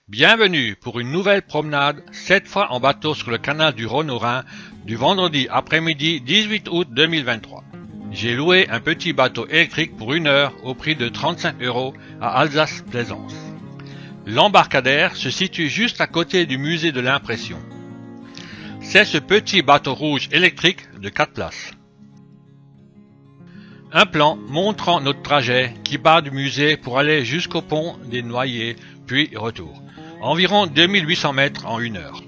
Bienvenue pour une nouvelle promenade, cette fois en bateau sur le canal du Rhône au Rhin, du vendredi après-midi 18 août 2023. J'ai loué un petit bateau électrique pour 1 heure au prix de 35 € à Alsace-Plaisance. L'embarcadère se situe juste à côté du musée de l'impression. C'est ce petit bateau rouge électrique de 4 places. Un plan montrant notre trajet qui part du musée pour aller jusqu'au pont des Noyers, puis retour. Environ 2800 mètres en 1 heure.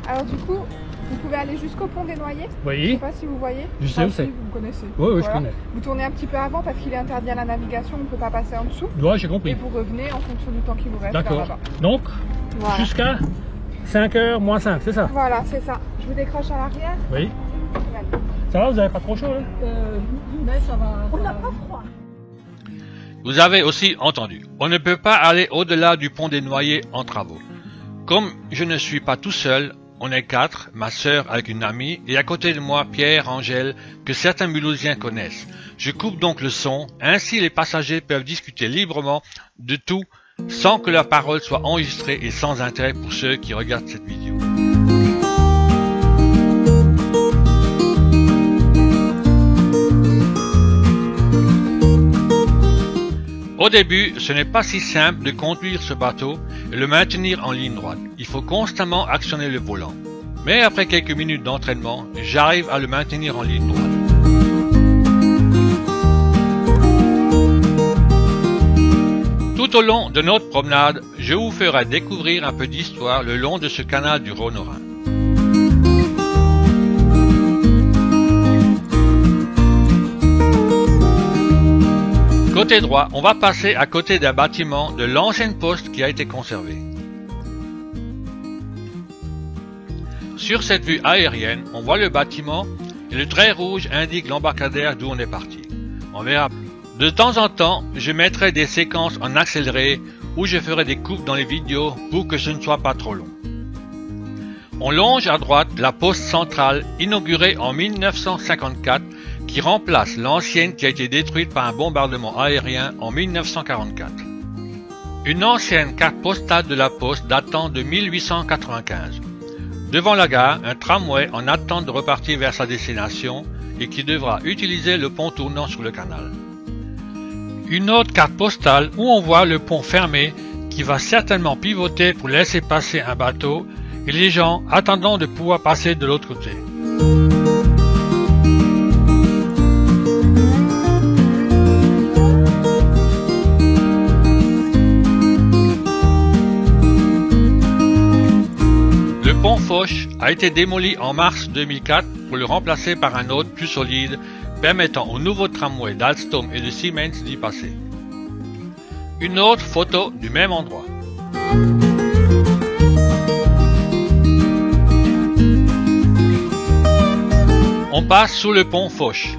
Alors du coup, vous pouvez aller jusqu'au pont des Noyers. Oui. Je ne sais pas si vous voyez. Je sais où c'est. Vous connaissez. Oui, Voilà. je connais. Vous tournez un petit peu avant parce qu'il est interdit à la navigation, on ne peut pas passer en dessous. Ouais, j'ai compris. Et vous revenez en fonction du temps qui vous reste. D'accord. Là-bas. Donc, Voilà. jusqu'à 5h moins 5, c'est ça? Voilà, c'est ça. Je vous décroche à l'arrière. Oui. Allez. Ça va, vous n'avez pas trop chaud là? Mais ça va. On n'a pas froid. Vous avez aussi entendu, on ne peut pas aller au-delà du pont des Noyers en travaux. Comme je ne suis pas tout seul, on est 4, ma sœur avec une amie, et à côté de moi Pierre, Angèle, que certains Mulhousiens connaissent. Je coupe donc le son, ainsi les passagers peuvent discuter librement de tout, sans que la parole soit enregistrée et sans intérêt pour ceux qui regardent cette vidéo. Au début, ce n'est pas si simple de conduire ce bateau et le maintenir en ligne droite. Il faut constamment actionner le volant. Mais après quelques minutes d'entraînement, j'arrive à le maintenir en ligne droite. Tout au long de notre promenade, je vous ferai découvrir un peu d'histoire le long de ce canal du Rhône au Rhin. Côté droit, on va passer à côté d'un bâtiment de l'ancienne poste qui a été conservé. Sur cette vue aérienne, on voit le bâtiment et le trait rouge indique l'embarcadère d'où on est parti. On verra. De temps en temps, je mettrai des séquences en accéléré où je ferai des coupes dans les vidéos pour que ce ne soit pas trop long. On longe à droite la poste centrale inaugurée en 1954 qui remplace l'ancienne qui a été détruite par un bombardement aérien en 1944. Une ancienne carte postale de la poste datant de 1895. Devant la gare, un tramway en attente de repartir vers sa destination et qui devra utiliser le pont tournant sur le canal. Une autre carte postale où on voit le pont fermé qui va certainement pivoter pour laisser passer un bateau et les gens attendant de pouvoir passer de l'autre côté. Le pont Foch a été démoli en mars 2004 pour le remplacer par un autre plus solide permettant au nouveau tramway d'Alstom et de Siemens d'y passer. Une autre photo du même endroit. On passe sous le pont Foch.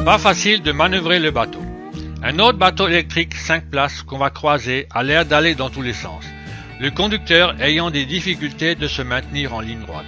Pas facile de manœuvrer le bateau. Un autre bateau électrique 5 places qu'on va croiser a l'air d'aller dans tous les sens, le conducteur ayant des difficultés de se maintenir en ligne droite.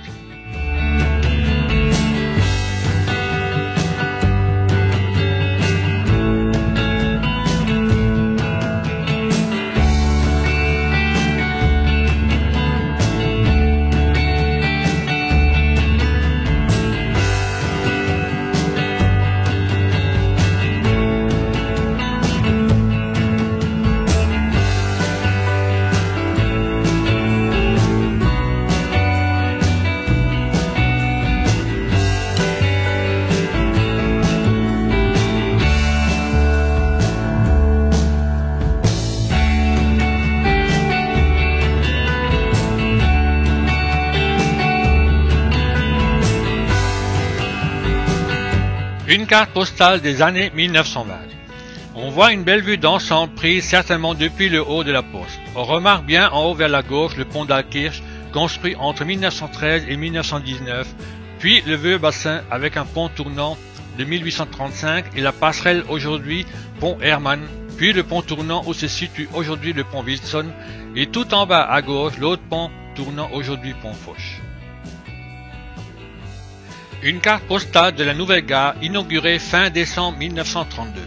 Une carte postale des années 1920. On voit une belle vue d'ensemble prise certainement depuis le haut de la poste. On remarque bien en haut vers la gauche le pont d'Alkirch construit entre 1913 et 1919, puis le vieux bassin avec un pont tournant de 1835 et la passerelle aujourd'hui pont Hermann puis le pont tournant où se situe aujourd'hui le pont Wilson, et tout en bas à gauche l'autre pont tournant aujourd'hui pont Foch. Une carte postale de la nouvelle gare inaugurée fin décembre 1932.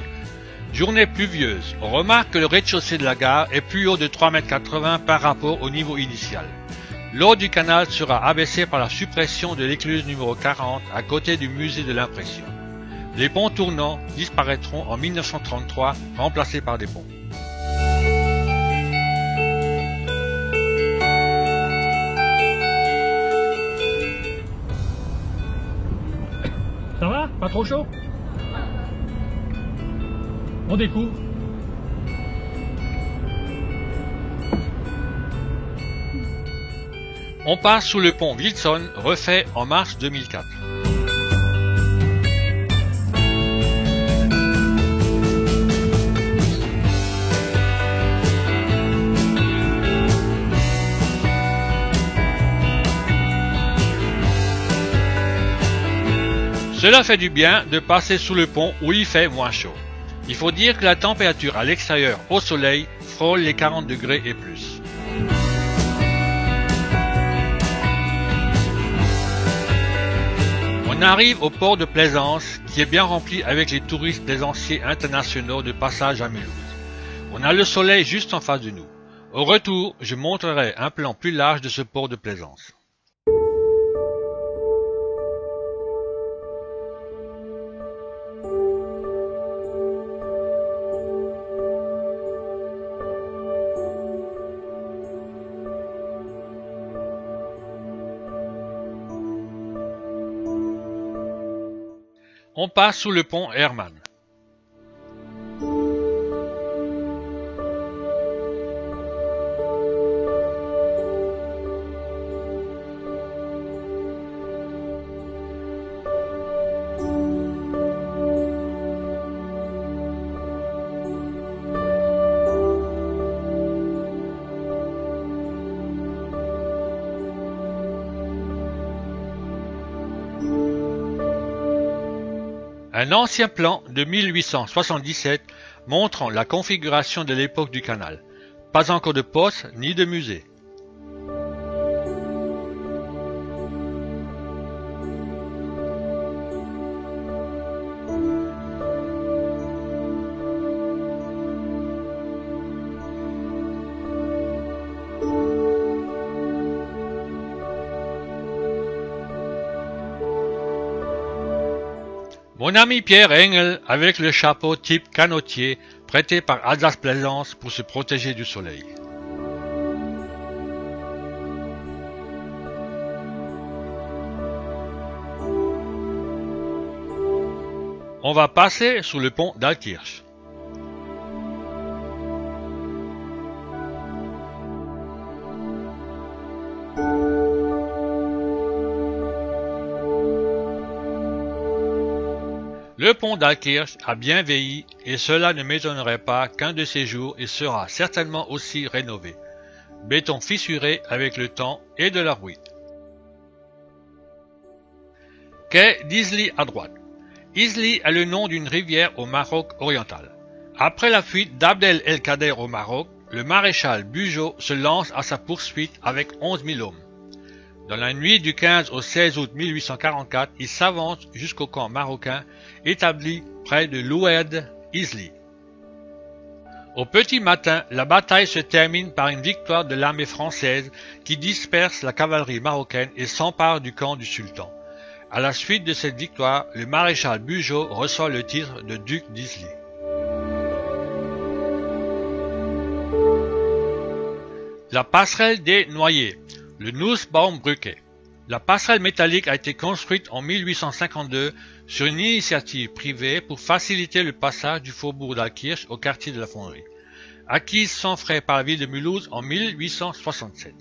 Journée pluvieuse, on remarque que le rez-de-chaussée de la gare est plus haut de 3,80 m par rapport au niveau initial. L'eau du canal sera abaissée par la suppression de l'écluse numéro 40 à côté du musée de l'impression. Les ponts tournants disparaîtront en 1933, remplacés par des ponts. Ça va? Pas trop chaud? On découvre. On passe sous le pont Wilson, refait en mars 2004. Cela fait du bien de passer sous le pont où il fait moins chaud. Il faut dire que la température à l'extérieur au soleil frôle les 40 degrés et plus. On arrive au port de Plaisance qui est bien rempli avec les touristes plaisanciers internationaux de passage à Mulhouse. On a le soleil juste en face de nous. Au retour, je montrerai un plan plus large de ce port de Plaisance. On passe sous le pont Hermann. Un ancien plan de 1877 montrant la configuration de l'époque du canal. Pas encore de poste ni de musée. Mon ami Pierre Engel avec le chapeau type canotier prêté par Alsace Plaisance pour se protéger du soleil. On va passer sous le pont d'Altkirch. Le pont d'Altkirch a bien vieilli et cela ne m'étonnerait pas qu'un de ces jours il sera certainement aussi rénové. Béton fissuré avec le temps et de la rouille. Quai d'Isly à droite. Isly est le nom d'une rivière au Maroc oriental. Après la fuite d'Abdel el-Kader au Maroc, le maréchal Bugeaud se lance à sa poursuite avec 11 000 hommes. Dans la nuit du 15 au 16 août 1844, il s'avance jusqu'au camp marocain établi près de l'Oued Isly. Au petit matin, la bataille se termine par une victoire de l'armée française qui disperse la cavalerie marocaine et s'empare du camp du sultan. À la suite de cette victoire, le maréchal Bugeaud reçoit le titre de duc d'Isly. La passerelle des Noyers. Le Nussbaumbrücke. La passerelle métallique a été construite en 1852 sur une initiative privée pour faciliter le passage du faubourg d'Altkirch au quartier de la Fonderie, acquise sans frais par la ville de Mulhouse en 1867.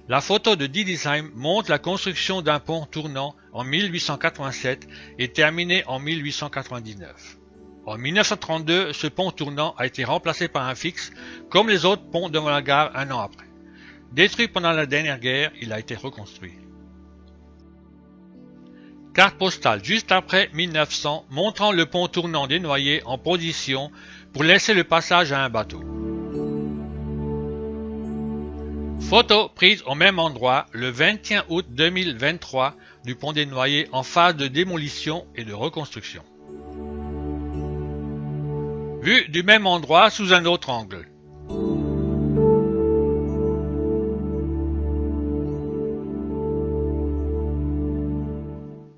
La photo de Didisheim montre la construction d'un pont tournant en 1887 et terminé en 1899. En 1932, ce pont tournant a été remplacé par un fixe, comme les autres ponts devant la gare un an après. Détruit pendant la dernière guerre, il a été reconstruit. Carte postale juste après 1900 montrant le pont tournant des Noyers en position pour laisser le passage à un bateau. Photo prise au même endroit le 21 août 2023 du pont des Noyers en phase de démolition et de reconstruction. Vue du même endroit sous un autre angle.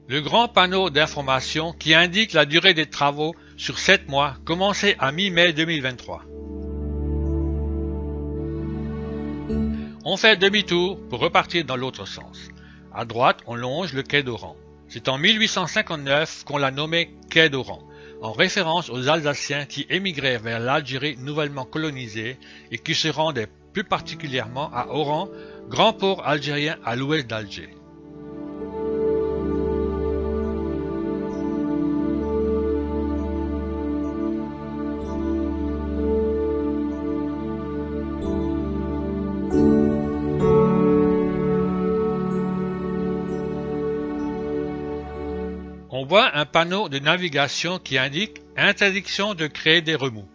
Le grand panneau d'information qui indique la durée des travaux sur 7 mois commencés à mi-mai 2023. On fait demi-tour pour repartir dans l'autre sens. À droite, on longe le quai d'Oran. C'est en 1859 qu'on l'a nommé quai d'Oran, en référence aux Alsaciens qui émigrèrent vers l'Algérie nouvellement colonisée et qui se rendaient plus particulièrement à Oran, grand port algérien à l'ouest d'Alger. On voit un panneau de navigation qui indique « Interdiction de créer des remous ».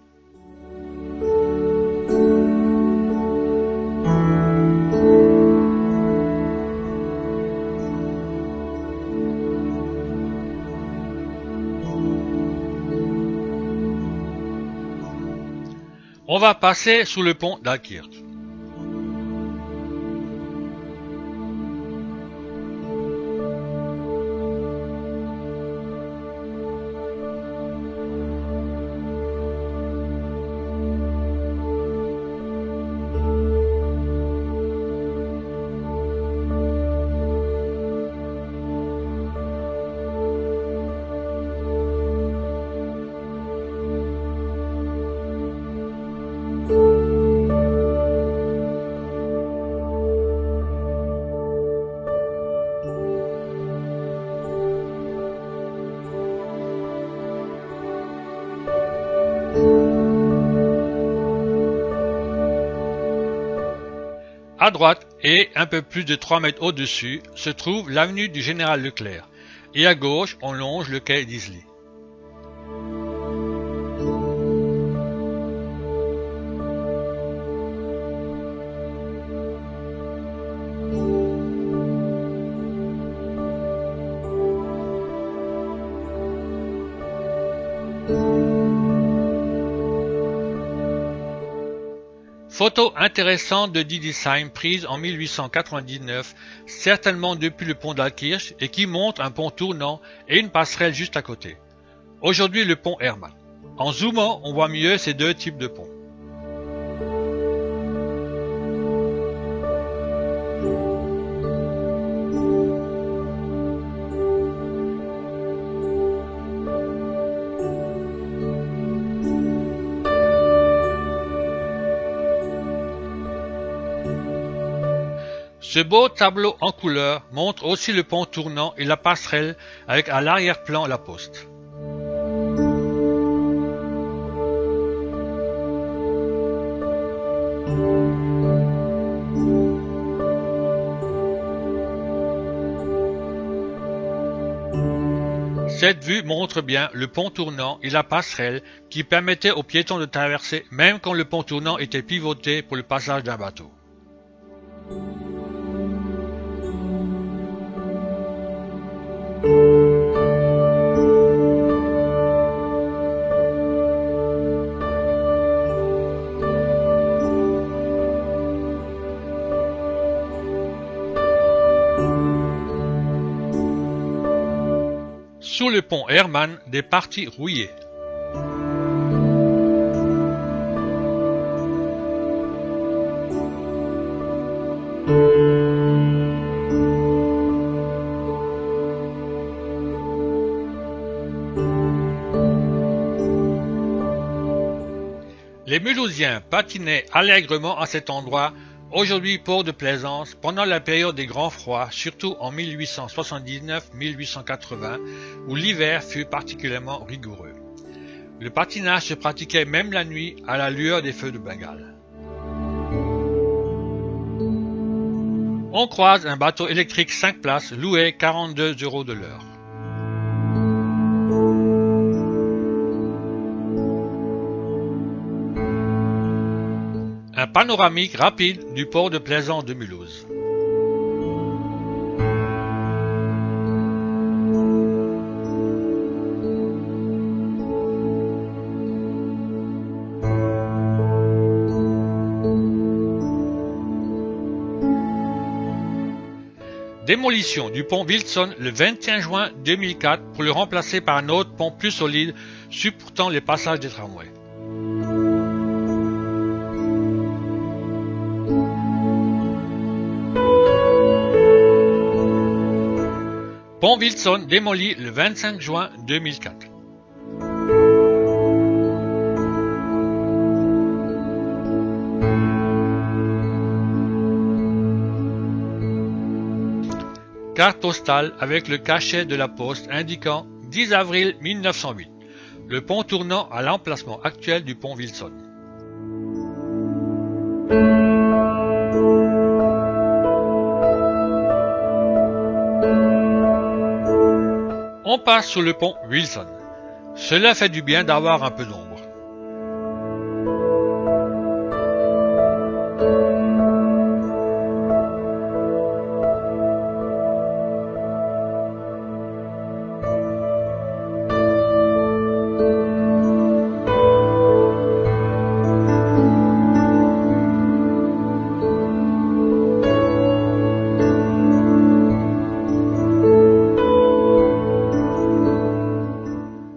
On va passer sous le pont d'Alkirch. À droite, et un peu plus de 3 mètres au-dessus, se trouve l'avenue du Général Leclerc, et à gauche, on longe le quai d'Isly. Photo intéressante de Didisheim prise en 1899, certainement depuis le pont d'Alkirch et qui montre un pont tournant et une passerelle juste à côté. Aujourd'hui le pont Hermann. En zoomant, on voit mieux ces deux types de ponts. Ce beau tableau en couleur montre aussi le pont tournant et la passerelle avec à l'arrière-plan la poste. Cette vue montre bien le pont tournant et la passerelle qui permettaient aux piétons de traverser même quand le pont tournant était pivoté pour le passage d'un bateau. Sous le pont Hermann, des parties rouillées. Les Mulhousiens patinaient allègrement à cet endroit, aujourd'hui port de plaisance, pendant la période des grands froids, surtout en 1879-1880, où l'hiver fut particulièrement rigoureux. Le patinage se pratiquait même la nuit à la lueur des feux de Bengale. On croise un bateau électrique 5 places loué 42 € de l'heure. Un panoramique rapide du port de Plaisance de Mulhouse. Démolition du pont Wilson le 21 juin 2004 pour le remplacer par un autre pont plus solide supportant les passages des tramways. Pont Wilson démoli le 25 juin 2004. Carte postale avec le cachet de la poste indiquant 10 avril 1908, le pont tournant à l'emplacement actuel du pont Wilson. On passe sur le pont Wilson. Cela fait du bien d'avoir un peu d'ombre.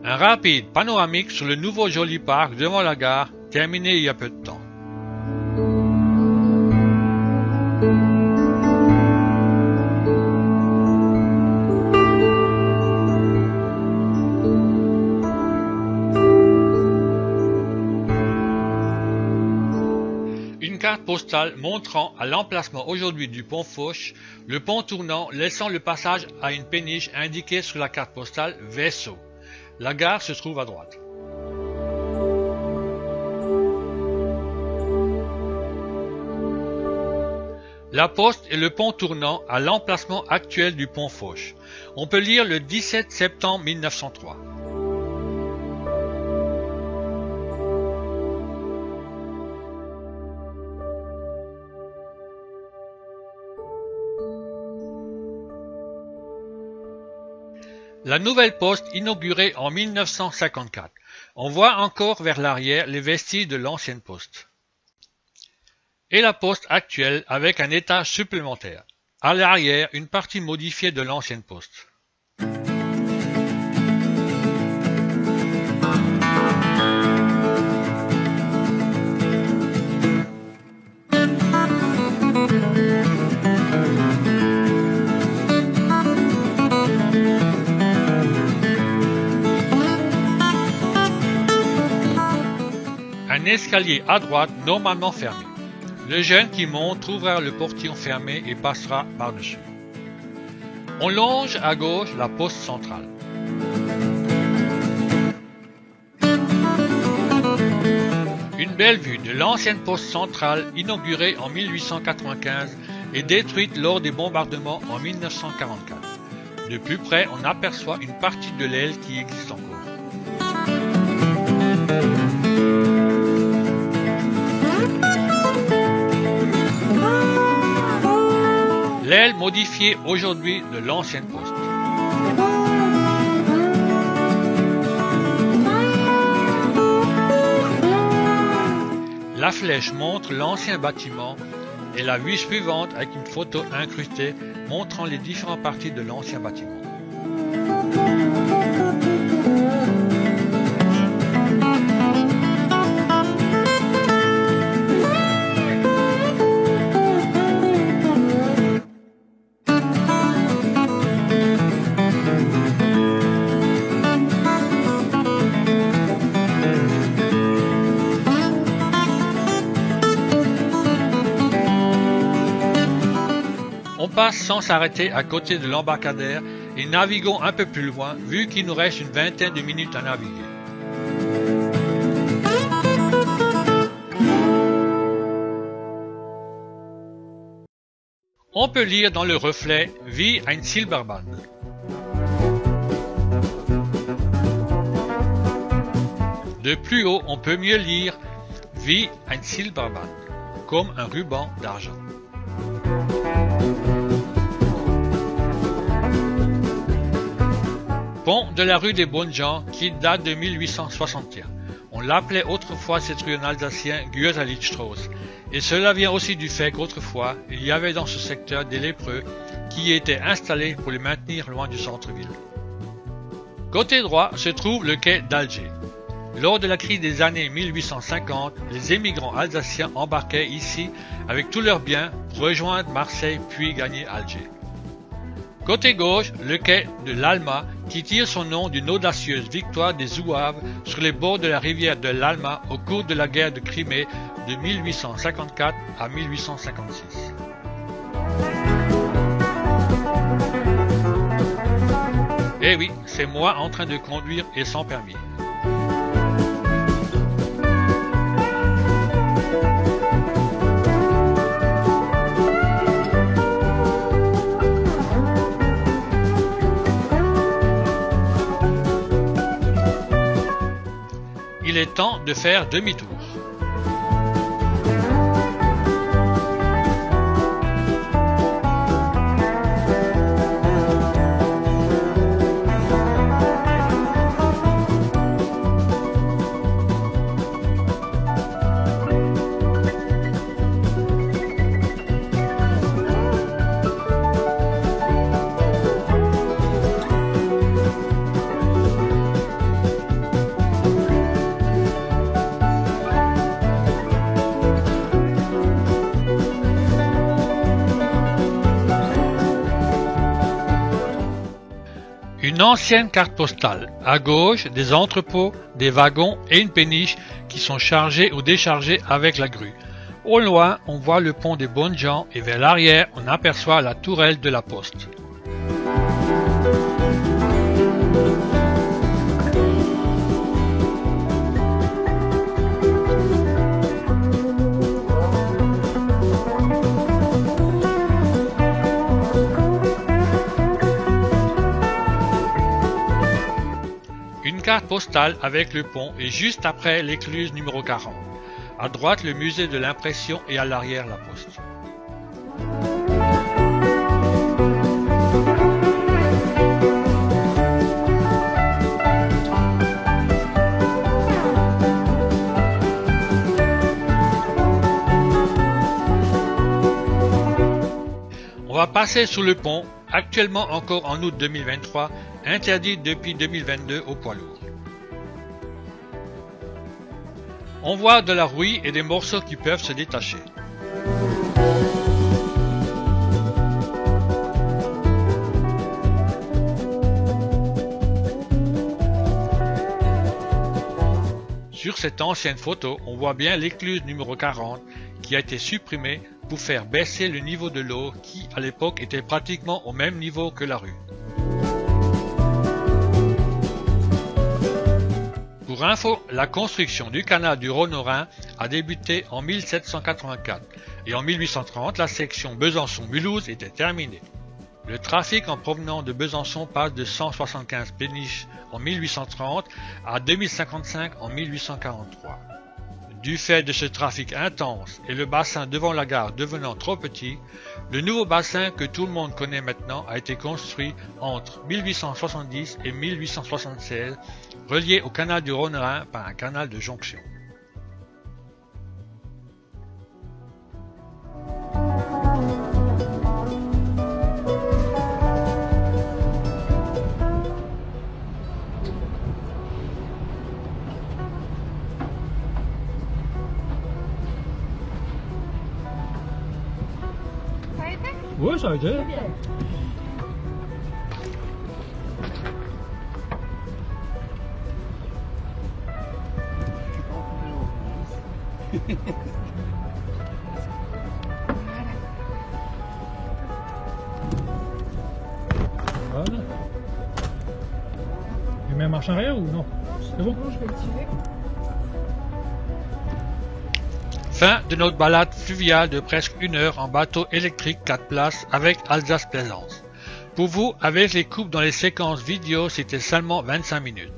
Un rapide panoramique sur le nouveau joli parc devant la gare, terminé il y a peu de temps. Une carte postale montrant à l'emplacement aujourd'hui du pont Fauche, le pont tournant laissant le passage à une péniche indiquée sur la carte postale Vaisseau. La gare se trouve à droite. La poste et le pont tournant à l'emplacement actuel du pont Fauche. On peut lire le 17 septembre 1903. La nouvelle poste inaugurée en 1954. On voit encore vers l'arrière les vestiges de l'ancienne poste. Et la poste actuelle avec un étage supplémentaire. À l'arrière, une partie modifiée de l'ancienne poste. Un escalier à droite normalement fermé. Le jeune qui monte trouvera le portillon fermé et passera par-dessus. On longe à gauche la poste centrale. Une belle vue de l'ancienne poste centrale inaugurée en 1895 et détruite lors des bombardements en 1944. De plus près, on aperçoit une partie de l'aile qui existe encore. L'aile modifiée aujourd'hui de l'ancienne poste. La flèche montre l'ancien bâtiment et la vue suivante avec une photo incrustée montrant les différentes parties de l'ancien bâtiment. On passe sans s'arrêter à côté de l'embarcadère et naviguons un peu plus loin vu qu'il nous reste une vingtaine de minutes à naviguer. On peut lire dans le reflet « Wie ein Silberbahn ». De plus haut, on peut mieux lire « Wie ein Silberbahn ». comme un ruban d'argent. Pont de la rue des Bonnes Gens qui date de 1861. On l'appelait autrefois cette rue en alsacien Goethalichtstrasse, et cela vient aussi du fait qu'autrefois il y avait dans ce secteur des lépreux qui y étaient installés pour les maintenir loin du centre-ville. Côté droit se trouve le quai d'Alger. Lors de la crise des années 1850, les émigrants alsaciens embarquaient ici avec tous leurs biens pour rejoindre Marseille puis gagner Alger. Côté gauche, le quai de l'Alma qui tire son nom d'une audacieuse victoire des Zouaves sur les bords de la rivière de l'Alma au cours de la guerre de Crimée de 1854 à 1856. Eh oui, c'est moi en train de conduire et sans permis. Il est temps de faire demi-tour. Une ancienne carte postale. À gauche, des entrepôts, des wagons et une péniche qui sont chargés ou déchargés avec la grue. Au loin, on voit le pont des Bonnes Gens et vers l'arrière, on aperçoit la tourelle de la poste. Carte postale avec le pont et juste après l'écluse numéro 40. À droite, le musée de l'impression et à l'arrière, la poste. On va passer sous le pont, actuellement encore en août 2023, interdit depuis 2022 aux poids lourds. On voit de la rouille et des morceaux qui peuvent se détacher. Sur cette ancienne photo, on voit bien l'écluse numéro 40 qui a été supprimée pour faire baisser le niveau de l'eau qui, à l'époque, était pratiquement au même niveau que la rue. Pour info, la construction du canal du Rhône au Rhin a débuté en 1784 et en 1830, la section Besançon-Mulhouse était terminée. Le trafic en provenant de Besançon passe de 175 péniches en 1830 à 2055 en 1843. Du fait de ce trafic intense et le bassin devant la gare devenant trop petit, le nouveau bassin que tout le monde connaît maintenant a été construit entre 1870 et 1876, relié au canal du Rhône-Rhin par un canal de jonction. Oui, ça a été. Voilà. Tu mets un marche arrière ou non? C'est bon? Je vais le tirer. Fin de notre balade fluviale de presque 1 heure en bateau électrique 4 places avec Alsace Plaisance. Pour vous, avec les coupes dans les séquences vidéo, c'était seulement 25 minutes.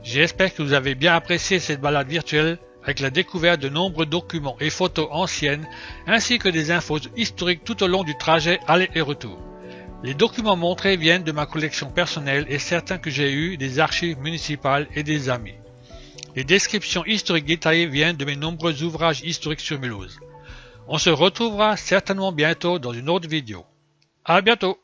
J'espère que vous avez bien apprécié cette balade virtuelle avec la découverte de nombreux documents et photos anciennes, ainsi que des infos historiques tout au long du trajet aller et retour. Les documents montrés viennent de ma collection personnelle et certains que j'ai eus des archives municipales et des amis. Les descriptions historiques détaillées viennent de mes nombreux ouvrages historiques sur Mulhouse. On se retrouvera certainement bientôt dans une autre vidéo. À bientôt!